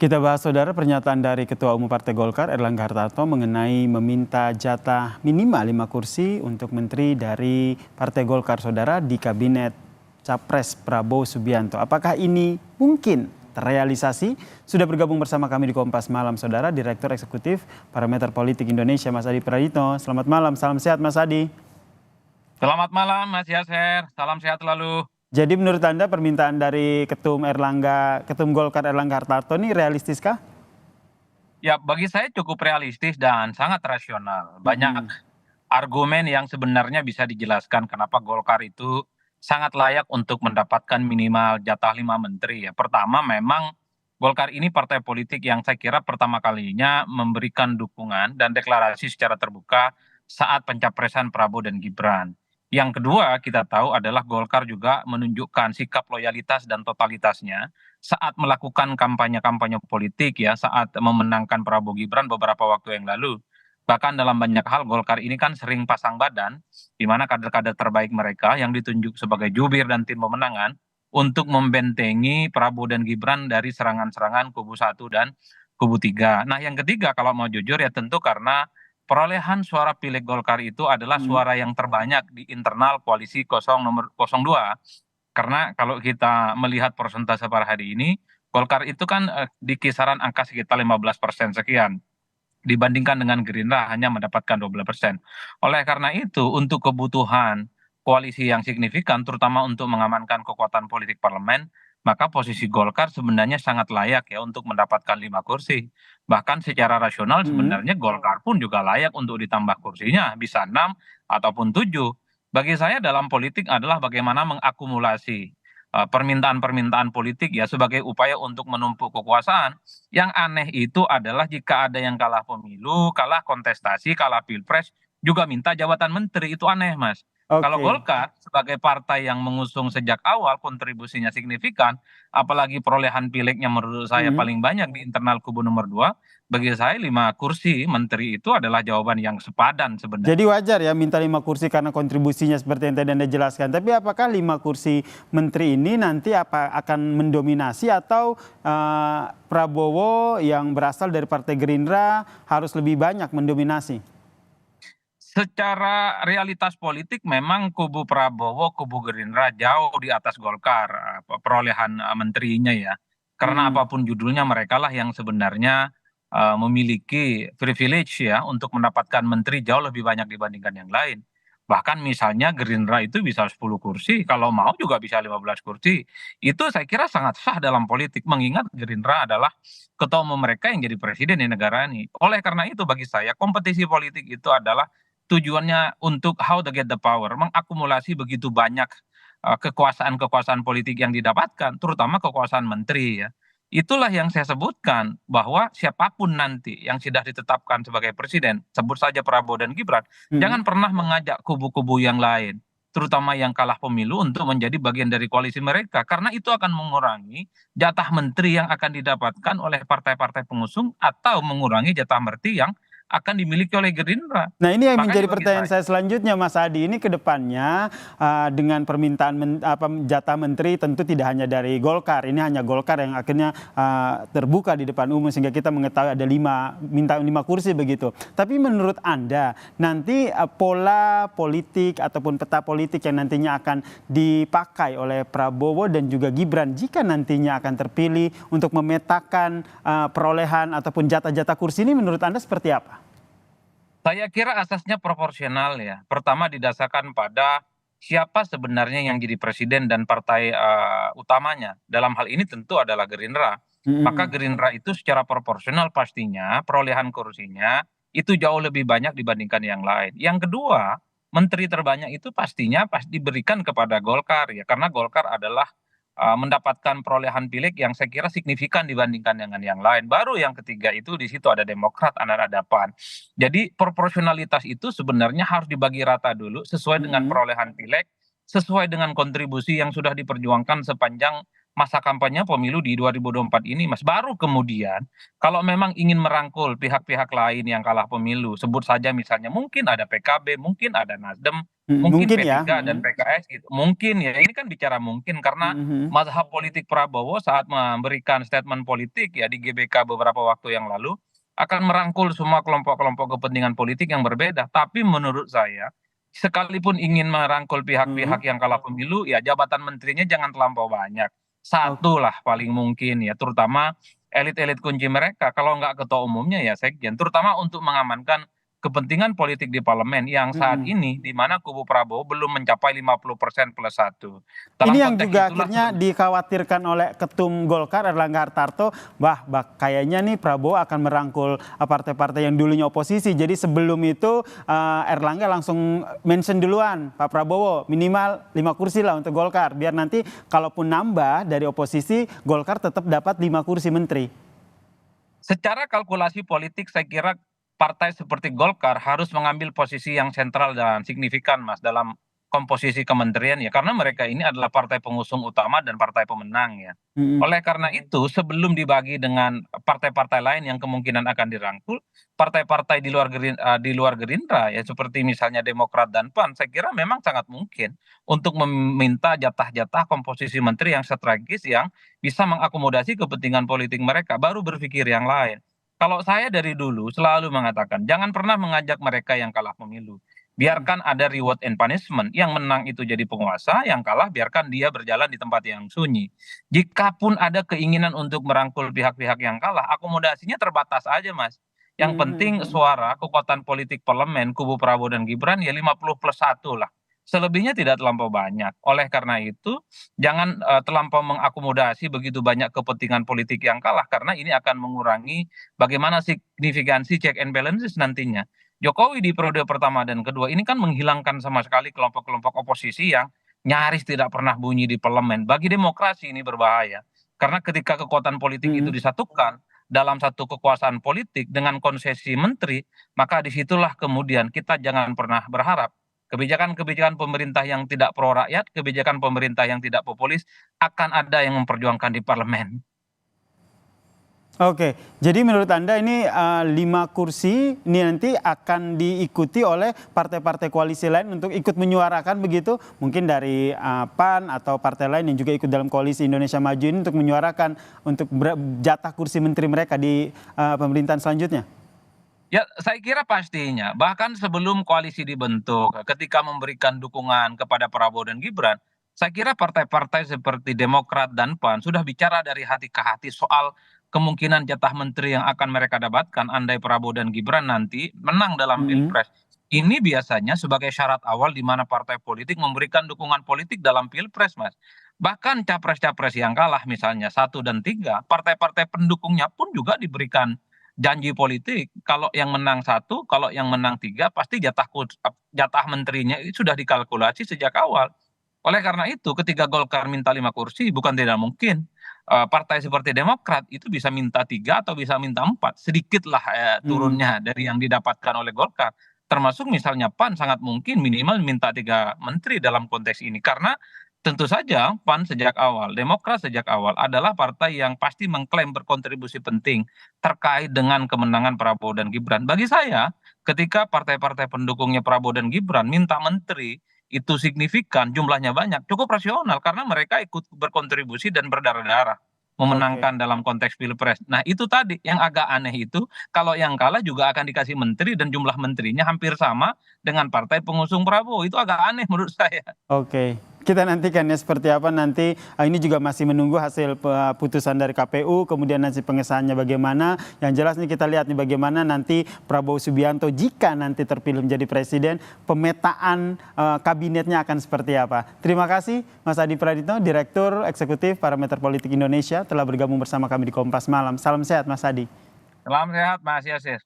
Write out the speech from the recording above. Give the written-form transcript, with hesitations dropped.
Kita bahas saudara pernyataan dari Ketua Umum Partai Golkar Erlangga Hartarto mengenai meminta jatah minimal 5 kursi untuk menteri dari Partai Golkar saudara di Kabinet Capres Prabowo Subianto. Apakah ini mungkin terrealisasi? Sudah bergabung bersama kami di Kompas Malam saudara Direktur Eksekutif Parameter Politik Indonesia Mas Adi Prayitno. Selamat malam, salam sehat Mas Adi. Selamat malam Mas Yaser, salam sehat selalu. Jadi menurut Anda permintaan dari Ketum Golkar Erlangga Hartarto ini realistiskah? Ya, bagi saya cukup realistis dan sangat rasional. Banyak Mm-mm. argumen yang sebenarnya bisa dijelaskan kenapa Golkar itu sangat layak untuk mendapatkan minimal jatah 5 menteri ya. Pertama, memang Golkar ini partai politik yang saya kira pertama kalinya memberikan dukungan dan deklarasi secara terbuka saat pencapresan Prabowo dan Gibran. Yang kedua, kita tahu adalah Golkar juga menunjukkan sikap loyalitas dan totalitasnya saat melakukan kampanye-kampanye politik ya, saat memenangkan Prabowo Gibran beberapa waktu yang lalu. Bahkan dalam banyak hal Golkar ini kan sering pasang badan, di mana kader-kader terbaik mereka yang ditunjuk sebagai jubir dan tim pemenangan untuk membentengi Prabowo dan Gibran dari serangan-serangan kubu 1 dan kubu 3. Nah yang ketiga kalau mau jujur ya tentu karena perolehan suara pileg Golkar itu adalah Mm. suara yang terbanyak di internal koalisi 0 nomor 02. Karena kalau kita melihat persentase per hari ini, Golkar itu kan di kisaran angka sekitar 15% sekian dibandingkan dengan Gerindra hanya mendapatkan 12%. Oleh karena itu, untuk kebutuhan koalisi yang signifikan, terutama untuk mengamankan kekuatan politik parlemen, maka posisi Golkar sebenarnya sangat layak ya untuk mendapatkan 5 kursi. Bahkan secara rasional Mm. sebenarnya Golkar pun juga layak untuk ditambah kursinya, bisa 6 ataupun 7. Bagi saya dalam politik adalah bagaimana mengakumulasi permintaan-permintaan politik ya sebagai upaya untuk menumpuk kekuasaan. Yang aneh itu adalah jika ada yang kalah pemilu, kalah kontestasi, kalah pilpres, juga minta jabatan menteri. Itu aneh, Mas. Kalau Oke. Golkar sebagai partai yang mengusung sejak awal kontribusinya signifikan, apalagi perolehan pileknya menurut saya Mm. paling banyak di internal kubu nomor 2, bagi saya 5 kursi menteri itu adalah jawaban yang sepadan Jadi sebenarnya. wajar ya minta 5 kursi karena kontribusinya seperti yang tadi Anda jelaskan. Tapi apakah 5 kursi menteri ini nanti akan mendominasi atau Prabowo yang berasal dari Partai Gerindra harus lebih banyak mendominasi? Secara realitas politik memang kubu Prabowo, kubu Gerindra jauh di atas Golkar perolehan menterinya ya. Karena Hmm. apapun judulnya mereka lah yang sebenarnya memiliki privilege ya untuk mendapatkan menteri jauh lebih banyak dibandingkan yang lain. Bahkan misalnya Gerindra itu bisa 10 kursi, kalau mau juga bisa 15 kursi. Itu saya kira sangat sah dalam politik mengingat Gerindra adalah ketua umum mereka yang jadi presiden di negara ini. Oleh karena itu bagi saya kompetisi politik itu adalah tujuannya untuk how to get the power, mengakumulasi begitu banyak kekuasaan-kekuasaan politik yang didapatkan, terutama kekuasaan menteri ya. Itulah yang saya sebutkan bahwa siapapun nanti yang sudah ditetapkan sebagai presiden, sebut saja Prabowo dan Gibran, Hmm. jangan pernah mengajak kubu-kubu yang lain, terutama yang kalah pemilu untuk menjadi bagian dari koalisi mereka, karena itu akan mengurangi jatah menteri yang akan didapatkan oleh partai-partai pengusung atau mengurangi jatah menteri yang akan dimiliki oleh Gerindra. Nah ini yang menjadi Makanya bagi pertanyaan saya, saya selanjutnya Mas Adi, ini ke depannya dengan permintaan jatah menteri tentu tidak hanya dari Golkar, ini hanya Golkar yang akhirnya terbuka di depan umum sehingga kita mengetahui ada minta 5 kursi begitu. Tapi menurut Anda nanti pola politik ataupun peta politik yang nantinya akan dipakai oleh Prabowo dan juga Gibran jika nantinya akan terpilih untuk memetakan perolehan ataupun jatah-jatah kursi ini menurut Anda seperti apa? saya kira asasnya proporsional ya. Pertama didasarkan pada siapa sebenarnya yang jadi presiden dan partai utamanya. Dalam hal ini tentu adalah Gerindra. Maka Mm-mm. Gerindra itu secara proporsional pastinya perolehan kursinya itu jauh lebih banyak dibandingkan yang lain. Yang kedua, menteri terbanyak itu pastinya pasti diberikan kepada Golkar ya, karena Golkar adalah mendapatkan perolehan pileg yang saya kira signifikan dibandingkan dengan yang lain. Baru yang ketiga itu di situ ada Demokrat, ada PAN. Jadi proporsionalitas itu sebenarnya harus dibagi rata dulu sesuai dengan Mm-mm. perolehan pileg, sesuai dengan kontribusi yang sudah diperjuangkan sepanjang masa kampanye pemilu di 2024 ini, Mas. Baru kemudian kalau memang ingin merangkul pihak-pihak lain yang kalah pemilu, sebut saja misalnya mungkin ada PKB, mungkin ada Nasdem, mungkin Mungkin ya. P3 dan PKS gitu. Mungkin ya, ini kan bicara mungkin karena Mhm. mazhab politik Prabowo saat memberikan statement politik ya di GBK beberapa waktu yang lalu akan merangkul semua kelompok-kelompok kepentingan politik yang berbeda. Tapi menurut saya, sekalipun ingin merangkul pihak-pihak Mhm. yang kalah pemilu, ya jabatan menterinya jangan terlampau banyak. Ok. Satu lah paling mungkin ya, terutama elit-elit kunci mereka. Kalau nggak ketua umumnya ya sekjen, terutama untuk mengamankan kepentingan politik di parlemen yang saat Mhm. ini di mana kubu Prabowo belum mencapai 50% plus satu. Ini Dalam yang konteks juga itulah akhirnya dikhawatirkan oleh Ketum Golkar Erlangga Hartarto, kayaknya nih Prabowo akan merangkul partai-partai yang dulunya oposisi. Jadi sebelum itu Erlangga langsung mention duluan, Pak Prabowo minimal 5 kursi lah untuk Golkar. Biar nanti kalaupun nambah dari oposisi, Golkar tetap dapat 5 kursi menteri. secara kalkulasi politik saya kira partai seperti Golkar harus mengambil posisi yang sentral dan signifikan Mas dalam komposisi kementerian ya karena mereka ini adalah partai pengusung utama dan partai pemenang ya. Mhm. Oleh karena itu sebelum dibagi dengan partai-partai lain yang kemungkinan akan dirangkul, partai-partai di luar Gerindra ya seperti misalnya Demokrat dan PAN saya kira memang sangat mungkin untuk meminta jatah-jatah komposisi menteri yang strategis yang bisa mengakomodasi kepentingan politik mereka, baru berpikir yang lain. Kalau saya dari dulu selalu mengatakan, jangan pernah mengajak mereka yang kalah pemilu. Mhm. Biarkan ada reward and punishment. Yang menang itu jadi penguasa, yang kalah biarkan dia berjalan di tempat yang sunyi. Jikapun ada keinginan untuk merangkul pihak-pihak yang kalah, akomodasinya terbatas aja, Mas. Yang penting Mhm. suara, kekuatan politik parlemen, kubu Prabowo dan Gibran ya 50 plus 1 lah. Selebihnya tidak terlampau banyak. Oleh karena itu, jangan terlampau mengakomodasi begitu banyak kepentingan politik yang kalah karena ini akan mengurangi bagaimana signifikansi check and balances nantinya. Jokowi di periode pertama dan kedua ini kan menghilangkan sama sekali kelompok-kelompok oposisi yang nyaris tidak pernah bunyi di parlemen. Bagi demokrasi ini berbahaya. Karena ketika kekuatan politik itu Mhm. disatukan dalam satu kekuasaan politik dengan konsesi menteri, maka disitulah kemudian kita jangan pernah berharap kebijakan-kebijakan pemerintah yang tidak pro rakyat, kebijakan pemerintah yang tidak populis akan ada yang memperjuangkan di parlemen. Oke, jadi menurut Anda ini 5 kursi ini nanti akan diikuti oleh partai-partai koalisi lain untuk ikut menyuarakan begitu? Mungkin dari PAN atau partai lain yang juga ikut dalam koalisi Indonesia Maju ini untuk menyuarakan untuk jatah kursi menteri mereka di pemerintahan selanjutnya? Ya, saya kira pastinya. Bahkan sebelum koalisi dibentuk, ketika memberikan dukungan kepada Prabowo dan Gibran, saya kira partai-partai seperti Demokrat dan PAN sudah bicara dari hati ke hati soal kemungkinan jatah menteri yang akan mereka dapatkan andai Prabowo dan Gibran nanti menang dalam Mhm. Pilpres. Ini biasanya sebagai syarat awal di mana partai politik memberikan dukungan politik dalam Pilpres, Mas. Bahkan capres-capres yang kalah misalnya 1 dan 3, partai-partai pendukungnya pun juga diberikan janji politik kalau yang menang 1, kalau yang menang 3 pasti jatah menterinya itu sudah dikalkulasi sejak awal. Oleh karena itu ketika Golkar minta 5 kursi bukan tidak mungkin, partai seperti Demokrat itu bisa minta 3 atau bisa minta 4, sedikitlah, Mhm. turunnya dari yang didapatkan oleh Golkar. Termasuk misalnya PAN sangat mungkin minimal minta 3 menteri dalam konteks ini, karena tentu saja PAN sejak awal, Demokrat sejak awal adalah partai yang pasti mengklaim berkontribusi penting terkait dengan kemenangan Prabowo dan Gibran. Bagi saya, ketika partai-partai pendukungnya Prabowo dan Gibran minta menteri, itu signifikan, jumlahnya banyak, cukup rasional karena mereka ikut berkontribusi dan berdarah-darah Oke. memenangkan dalam konteks Pilpres. Nah, itu tadi yang agak aneh itu kalau yang kalah juga akan dikasih menteri dan jumlah menterinya hampir sama dengan partai pengusung Prabowo. Itu agak aneh menurut saya. Oke, kita nantikan ya seperti apa nanti. Ini juga masih menunggu hasil putusan dari KPU, kemudian nanti pengesahannya bagaimana. Yang jelas nih kita lihat nih bagaimana nanti Prabowo Subianto jika nanti terpilih menjadi presiden, pemetaan kabinetnya akan seperti apa. Terima kasih Mas Adi Praditno, Direktur Eksekutif Parameter Politik Indonesia telah bergabung bersama kami di Kompas Malam. Salam sehat Mas Adi. Salam sehat, Mas Yasir.